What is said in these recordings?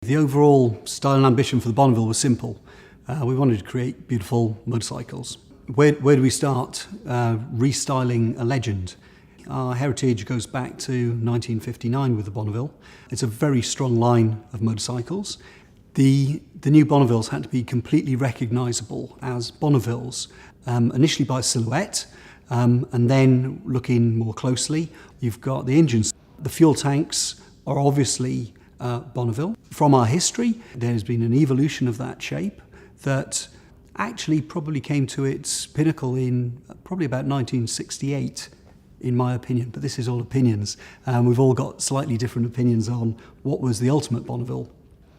The overall style and ambition for the Bonneville was simple. We wanted to create beautiful motorcycles. Where do we start? Restyling a legend. Our heritage goes back to 1959 with the Bonneville. It's a very strong line of motorcycles. The new Bonnevilles had to be completely recognisable as Bonnevilles, initially by silhouette, and then looking more closely, you've got the engines. The fuel tanks are obviously Bonneville. From our history, there's been an evolution of that shape that actually probably came to its pinnacle in probably about 1968, in my opinion, but this is all opinions. We've all got slightly different opinions on what was the ultimate Bonneville.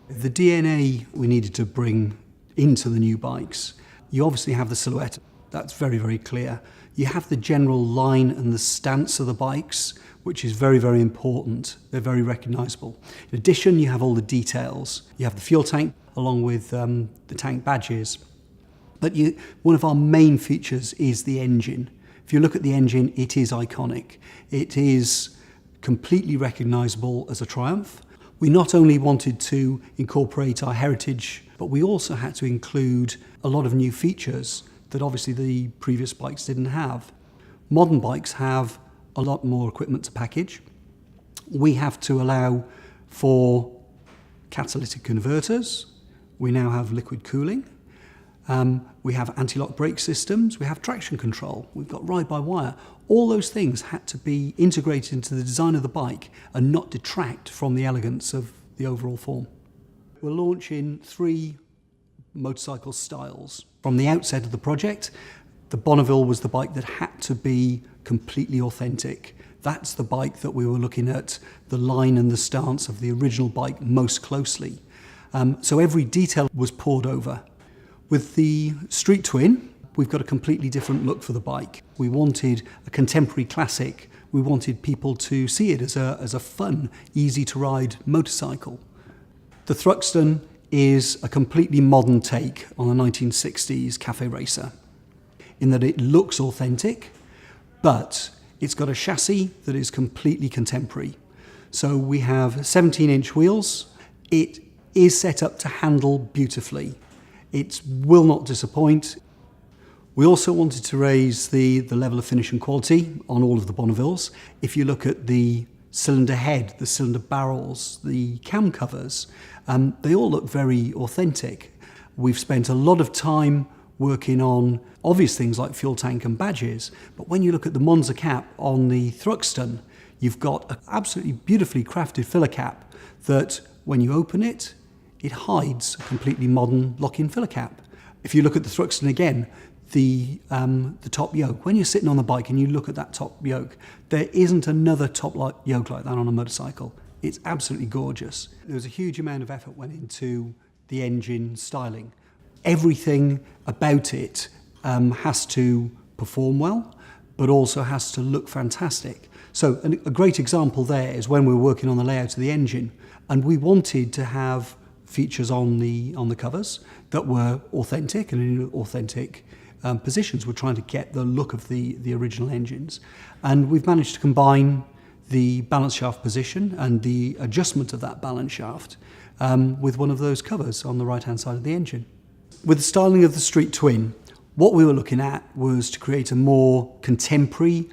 The DNA we needed to bring into the new bikes, you obviously have the silhouette, that's very, very clear. You have the general line and the stance of the bikes, which is very, very important. They're very recognisable. In addition, you have all the details. You have the fuel tank along with the tank badges. But one of our main features is the engine. If you look at the engine, it is iconic. It is completely recognisable as a Triumph. We not only wanted to incorporate our heritage, but we also had to include a lot of new features that obviously the previous bikes didn't have. Modern bikes have a lot more equipment to package. We have to allow for catalytic converters. We now have liquid cooling. We have anti-lock brake systems. We have traction control. We've got ride-by-wire. All those things had to be integrated into the design of the bike and not detract from the elegance of the overall form. We're launching 3 motorcycle styles. From the outset of the project, the Bonneville was the bike that had to be completely authentic. That's the bike that we were looking at the line and the stance of the original bike most closely. So every detail was poured over. With the Street Twin, we've got a completely different look for the bike. We wanted a contemporary classic. We wanted people to see it as a fun, easy to ride motorcycle. The Thruxton is a completely modern take on a 1960s cafe racer, in that it looks authentic, but it's got a chassis that is completely contemporary. So we have 17-inch wheels. It is set up to handle beautifully. It will not disappoint. We also wanted to raise the level of finish and quality on all of the Bonnevilles. If you look at the cylinder head, the cylinder barrels, the cam covers, they all look very authentic. We've spent a lot of time working on obvious things like fuel tank and badges, but when you look at the Monza cap on the Thruxton, you've got an absolutely beautifully crafted filler cap that when you open it, it hides a completely modern lock-in filler cap. If you look at the Thruxton again, the top yoke, when you're sitting on the bike and you look at that top yoke, there isn't another top yoke like that on a motorcycle. It's absolutely gorgeous. There was a huge amount of effort went into the engine styling. Everything about it has to perform well, but also has to look fantastic. So a great example there is when we were working on the layout of the engine, and we wanted to have features on the covers that were authentic and in authentic positions. We're trying to get the look of the original engines, and we've managed to combine the balance shaft position and the adjustment of that balance shaft with one of those covers on the right hand side of the engine. With the styling of the Street Twin, what we were looking at was to create a more contemporary,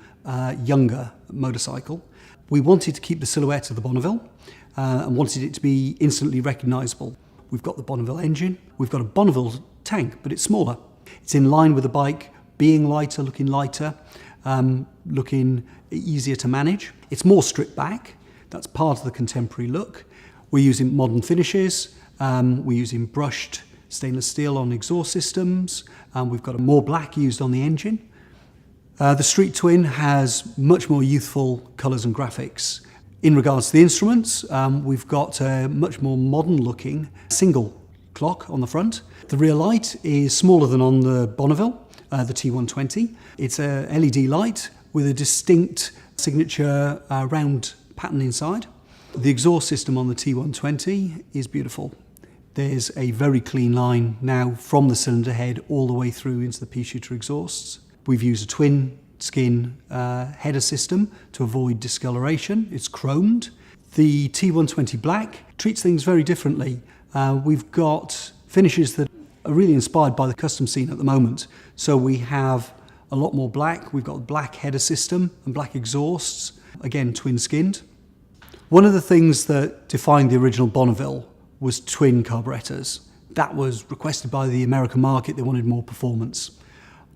younger motorcycle. We wanted to keep the silhouette of the Bonneville and wanted it to be instantly recognisable. We've got the Bonneville engine, we've got a Bonneville tank, but it's smaller. It's in line with the bike, being lighter, looking easier to manage. It's more stripped back. That's part of the contemporary look. We're using modern finishes. We're using brushed stainless steel on exhaust systems. We've got more black used on the engine. The Street Twin has much more youthful colours and graphics. In regards to the instruments, we've got a much more modern looking single clock on the front. The rear light is smaller than on the Bonneville, the T120. It's a LED light with a distinct signature round pattern inside. The exhaust system on the T120 is beautiful. There's a very clean line now from the cylinder head all the way through into the pea shooter exhausts. We've used a twin skin header system to avoid discoloration. It's chromed. The T120 Black treats things very differently. We've got finishes that are really inspired by the custom scene at the moment. So we have a lot more black. We've got black header system and black exhausts, again twin skinned. One of the things that defined the original Bonneville was twin carburetors. That was requested by the American market. They wanted more performance.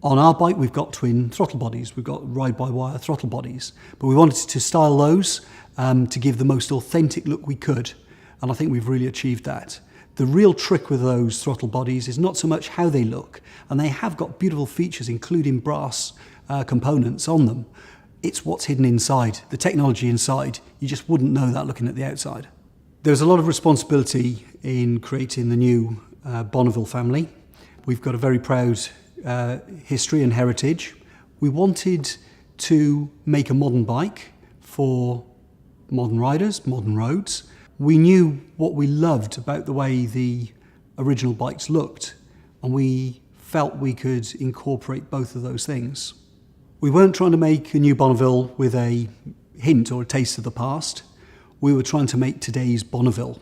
On our bike, we've got twin throttle bodies. We've got ride-by-wire throttle bodies. But we wanted to style those to give the most authentic look we could. And I think we've really achieved that. The real trick with those throttle bodies is not so much how they look, and they have got beautiful features, including brass components on them. It's what's hidden inside, the technology inside. You just wouldn't know that looking at the outside. There's a lot of responsibility in creating the new Bonneville family. We've got a very proud history and heritage. We wanted to make a modern bike for modern riders, modern roads. We knew what we loved about the way the original bikes looked, and we felt we could incorporate both of those things. We weren't trying to make a new Bonneville with a hint or a taste of the past. We were trying to make today's Bonneville.